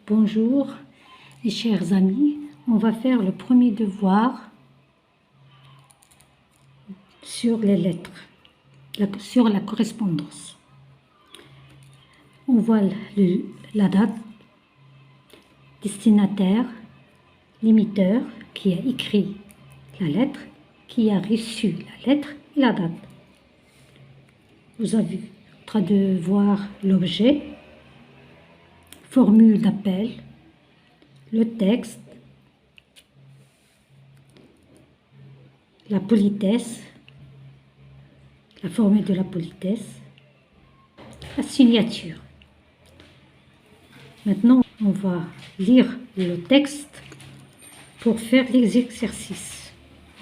Bonjour mes chers amis, on va faire le premier devoir sur les lettres, sur la correspondance. On voit la date, destinataire, l'émetteur qui a écrit la lettre, qui a reçu la lettre et la date. Vous avez en train de voir l'objet, formule d'appel, le texte, la politesse, la formule de la politesse, la signature. Maintenant, on va lire le texte pour faire les exercices.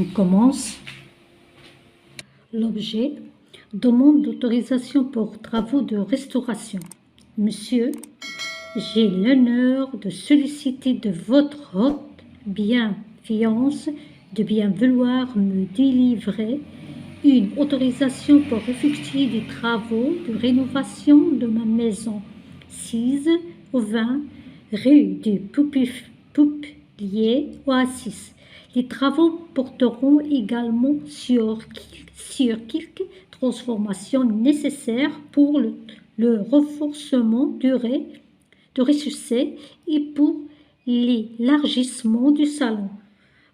On commence. L'objet: demande d'autorisation pour travaux de restauration. Monsieur, j'ai l'honneur de solliciter de votre haute bienveillance de bien vouloir me délivrer une autorisation pour effectuer des travaux de rénovation de ma maison 6 au 20 rue du Pouplier Oasis. Les travaux porteront également sur quelques transformations nécessaires pour le renforcement du rez-de-chaussée et pour l'élargissement du salon.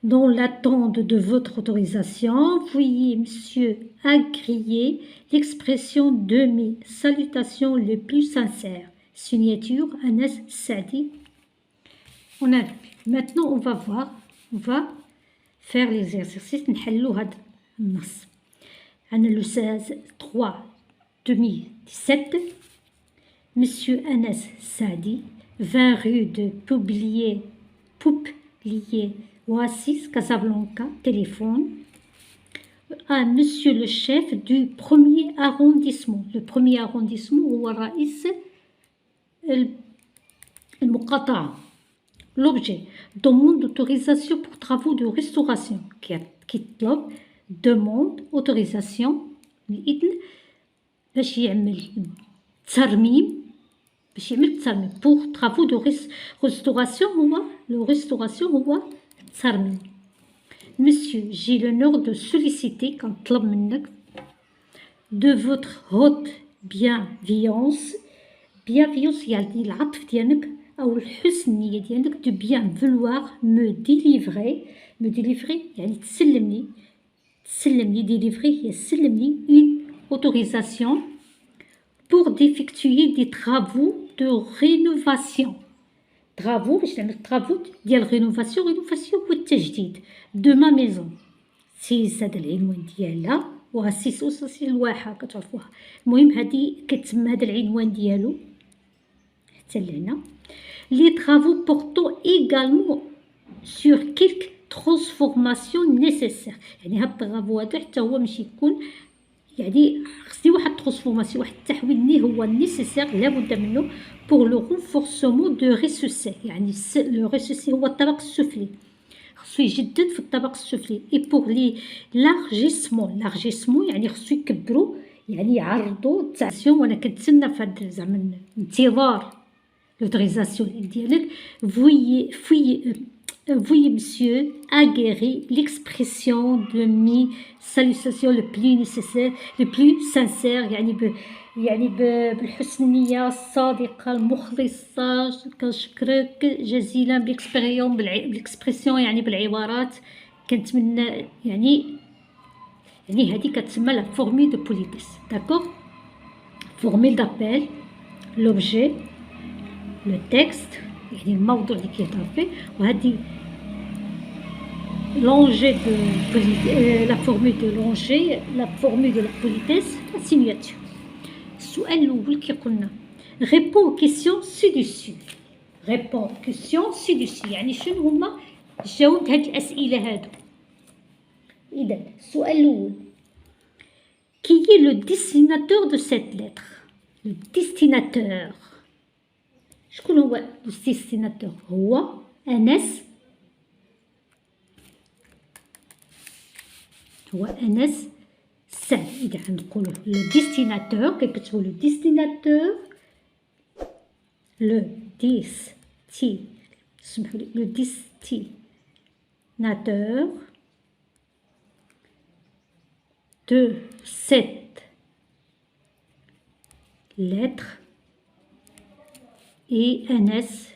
Dans l'attente de votre autorisation, veuillez, monsieur, agréer l'expression de mes salutations les plus sincères. Signature Anas Saadi. Maintenant, on va faire les exercices. نحلو هذا النص. عندنا le 16/3/2017. Monsieur Anas Saadi, 20 rue de Pouplier Oasis, Casablanca, téléphone à monsieur le chef du premier arrondissement. Le premier arrondissement هو رئيس المقاطعة. L'objet: demande d'autorisation pour travaux de restauration. كيطلب demande autorisation الإذن باش يعمل ترميم pour travaux de restauration هو ترميم. Monsieur, j'ai l'honneur de solliciter كنطلب منك de votre haute bienveillance يعني العطف ديالك أو الحسن النية ديالك de bien vouloir me délivrer يعني تسلمني délivrer هي تسلمني une autorisation pour d'effectuer des travaux de rénovation. travaux باش نعمل travaux ديال rénovation هو التجديد de ma maison. سيس هذا العنوان ديالها وهسيس وسيس الواحة كتعرفوها. المهم هذه كتسمى هذا العنوان ديالو حتى لهنا. Les travaux portant également sur quelques transformations nécessaires. يعني هاد الطرافو هذا حتى هو ماشي يكون يعني خصني واحد ترانسفورماسيون واحد التحويل اللي هو نيسيسير لابد منه pour le renforcement de rez-de-chaussée. يعني لو rez-de-chaussée هو الطبق السفلي خصو يجدد في الطبق السفلي. et pour l'élargissement يعني خصو يكبروا يعني يعرضوا التعسيون. وانا كنتسنى في هاد زعما انتظار l'autorisation ديالك. Veuillez monsieur agréer l'expression de mes salutations le plus nécessaire le plus sincère يعني بالحسن النية الصادقة المخلصة. كنشكرك جزيلا بالاكسبرسيون يعني بالعبارات. كنتمنى يعني هذه كتسمى لا فورمule de politesse. d'accord. formule d'appel, l'objet, le texte يعني الموضوع اللي كيهضر فيه. وهذه l'objet de la formule de l'objet, la formule de la politesse, la signature. السؤال الأول كيقولنا réponds aux questions ci-dessus. réponds aux questions ci-dessus يعني شنو هما جاوب هاد الأسئلة هادو. إذا السؤال الأول qui est le destinataire de cette lettre. le destinataire شكون هو الديستيناتور؟ هو أنس سعد. إذا غنقولو لو ديستيناتور كيكتبو لو ديستيناتور le destinateur de cette lettre est NS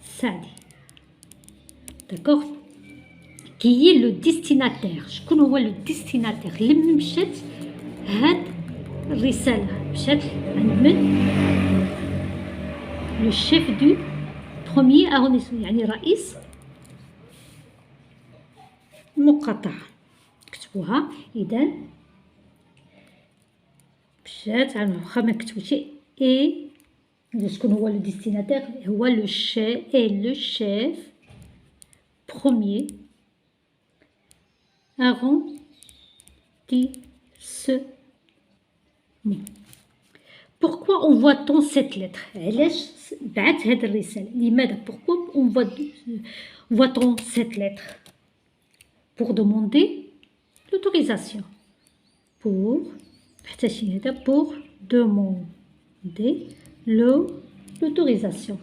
Sadi. D'accord? Qui est le destinataire? شكون هو le destinataire اللي مشات هاد الرسالة؟ مشات عند من؟ le chef du premier arrondissement، يعني رئيس المقاطعة. كتبوها. إذا مشات على واخا ما كتبوش إي شكون هو le destinataire؟ هو le chef premier arrondissement. Pourquoi envoie-t-on cette lettre؟ علاش بعت هاد الرسالة؟ لماذا؟ Pourquoi envoie-t-on cette lettre؟ Pour demander l'autorisation. Pour demander l'autorisation.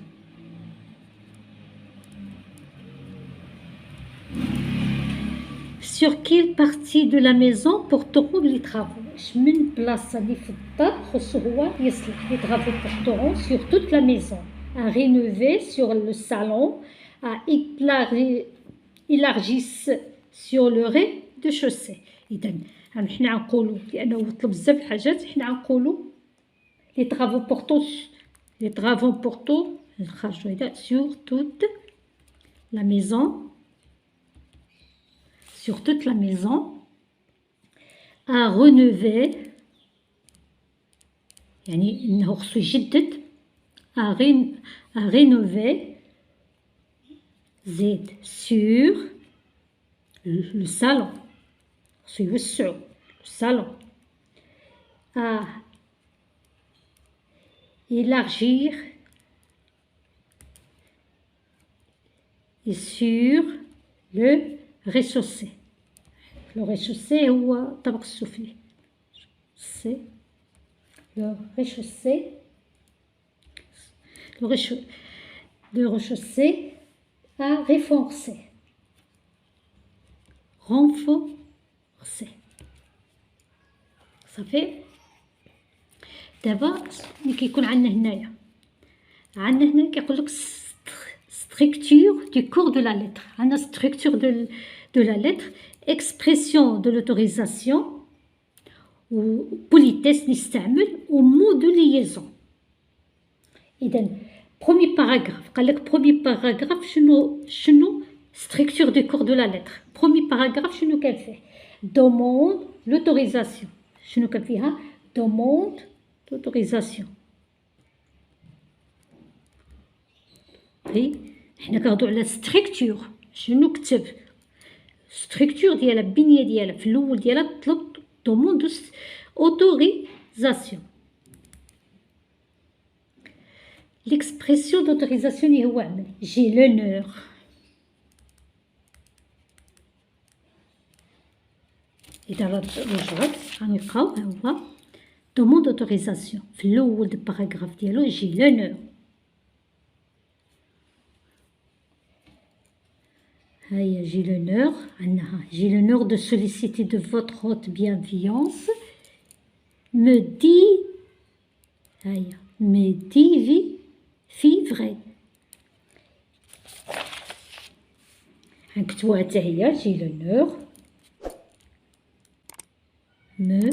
Sur quelle partie de la maison porteront les travaux؟ من بلاصة اللي في الدار خصو هو يصلح. Les travaux porteront sur toute la maison. À rénover sur le salon. À élargisse sur le rez-de-chaussée. إذا حنا غنقولوا لأنه طلب بزاف الحاجات حنا غنقولوا les travaux portants نخرجوا هذا sur toute la maison. Sur toute la maison. À rénover يعني إنه خصو يجدد. à rénover زيد sur le salon خصو يوسعو le salon. À élargir et sur le rez-de-chaussée. Le rez-de-chaussée هو الطابق السفلي. C'est le rez-de-chaussée. Le rez-de-chaussée à renforcer. صافي. دابا ملي كيكون عندنا هنايا هنا كيقول لك structure du corps de la lettre. عندنا structure de la lettre, expression de l'autorisation و politesse نستعمل و mot de liaison. إذا premier paragraphe قال لك premier paragraphe شنو structure du corps de la lettre. premier paragraphe شنو كان فيه؟ demande l'autorisation. شنو كان فيها؟ demande l'autorisation. حنا كنهضروا على structure. شنو كتب؟ structure ديالها البنيه ديالها في الاول ديالها طلب demande autorisation. l'expression d'autorisation اللي هو عمل j'ai l'honneur. إذا رجعت غنلقاو هو demande d'autorisation في الأول الباراغراف ديالو j'ai l'honneur. هيا j'ai l'honneur عندنا j'ai l'honneur de solliciter de votre haute bienveillance me délivrer غنكتبوها حتى هي j'ai l'honneur me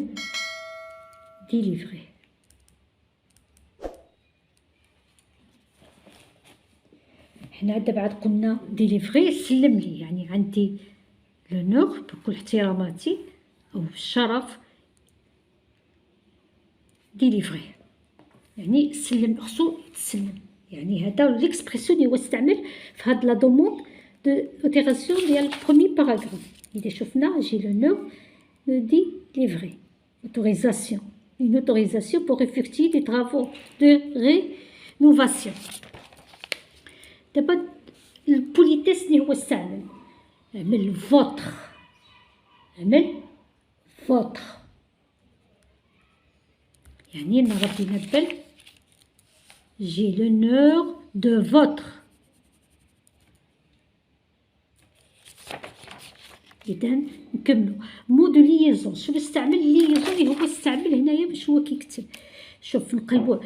délivrer. حنا دابا عاد قلنا ديليفري سلم لي يعني عندي لونور بكل احتراماتي او الشرف ديليفري يعني سلم خصو تسلم. يعني هذا ليكسبرسيون اللي هو استعمل في هاد لا دوموند دو اوتيراسيون ديال البروميي باراغراف. اذا شفنا جي لونور مو ديليفري autorisation une autorisation pour effectuer des travaux de rénovation. دابا البوليتيس اللي هو استعمل عمل فوتر يعني ردينا بال j'ai l'honneur de votre. إذا نكملو مو دو ليزون. شوف استعمل ليزون اللي هو استعمل هنايا باش هو كيكتب. شوف نقلبو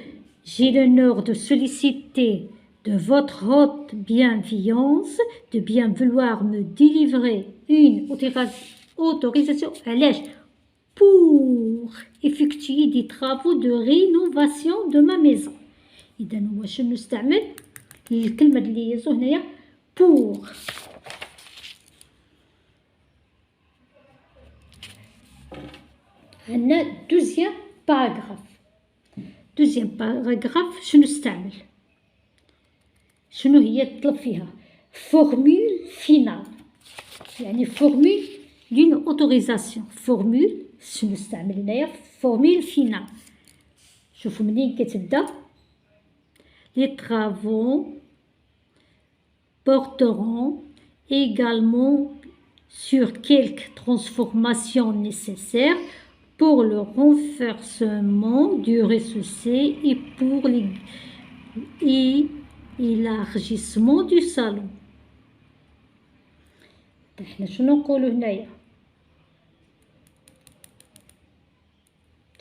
j'ai l'honneur de solliciter de votre haute bienveillance de bien vouloir me délivrer une autorisation. علاش؟ pour effectuer des travaux de rénovation de ma maison. إذا هو شنو نستعمل الكلمة اللي يزو هنايا pour. عندنا دوزيام باراغراف. دوزيام باراغراف شنو نستعمل؟ شنو هي تطلب فيها؟ فورمول فينال، يعني فورمول دون اوتوريزاسيون. فورمول شنو نستعمل هنايا؟ فورمول فينال. شوفوا منين كتبدا les travaux porteront également sur quelques transformations nécessaires pour le renforcement du rez-de-chaussée et pour l'élargissement du salon. احنا شنو نقولو هنايا؟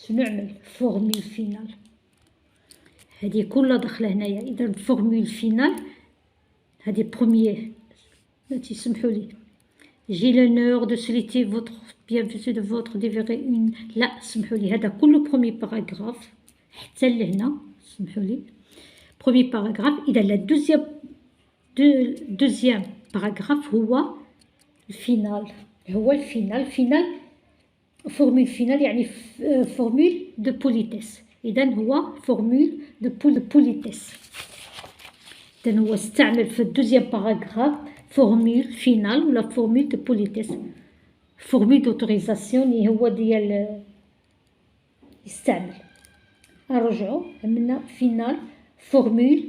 شنو نعمل؟ فورمول فينال. هذه كلها داخله هنايا. اذا فورمول فينال هذه بروميير. تسمحوا لي j'ai l'honneur de solliciter votre bienvenue de votre délivrer une. لا سمحوا لي هذا كله بروميير باراغراف حتى لهنا. سمحوا لي بروميير باراغراف. اذا لا دوزيام باراغراف هو الفينال. هو الفينال. فينال فورمول فينال يعني فورمول دو بوليتيس. إذا هو فورمول دو بوليتيس. إذا هو استعمل في الدوزيام باراغراف فورمول فينال ولا فورمول دو بوليتيس. فورمول دوتوريزاسيون اللي هو ديال يستعمل. نرجعو عملنا فينال فورمول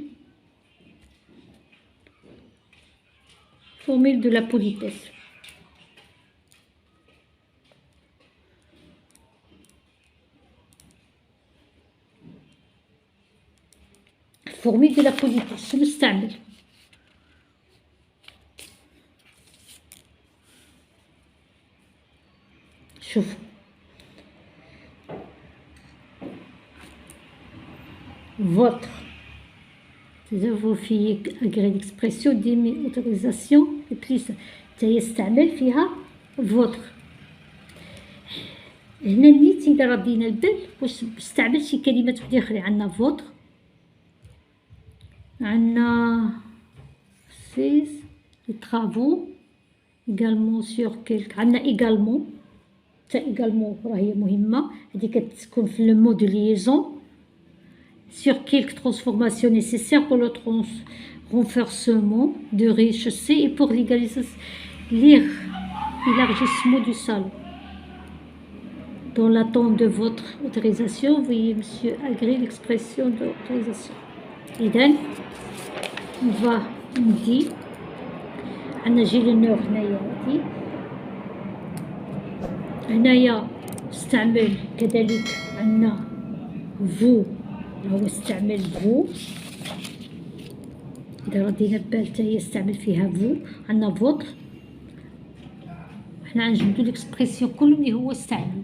دو لا بوليتيس. فورمول دو لا بوليتيس شنو نستعمل؟ شوفوا votre vous في agré l'expression ديمي autorisation بليس تيستعمل فيها votre. هنا نيت إذا ردينا البال واش نستعمل شي كلمات وحدة أخرى. عندنا votre، عندنا سيز لي travaux également sur quelque. عندنا également حتى également راهي مهمة. هذه كتكون في لو مو دو ليزون sur quelques transformations nécessaires pour le renforcement de rez-de-chaussée et pour l'élargissement du salon. Dans l'attente de votre autorisation, veuillez monsieur agréer l'expression d'autorisation. إذا on va ندي عندنا جي لونور هنايا. هنايا استعمل كذلك عندنا فو هو استعمل فو. إذا ردينا بال حتى هي استعمل فيها فو. عندنا فوتر. حنا غنجبدو ليكسبرسيون كلهم اللي هو استعمل.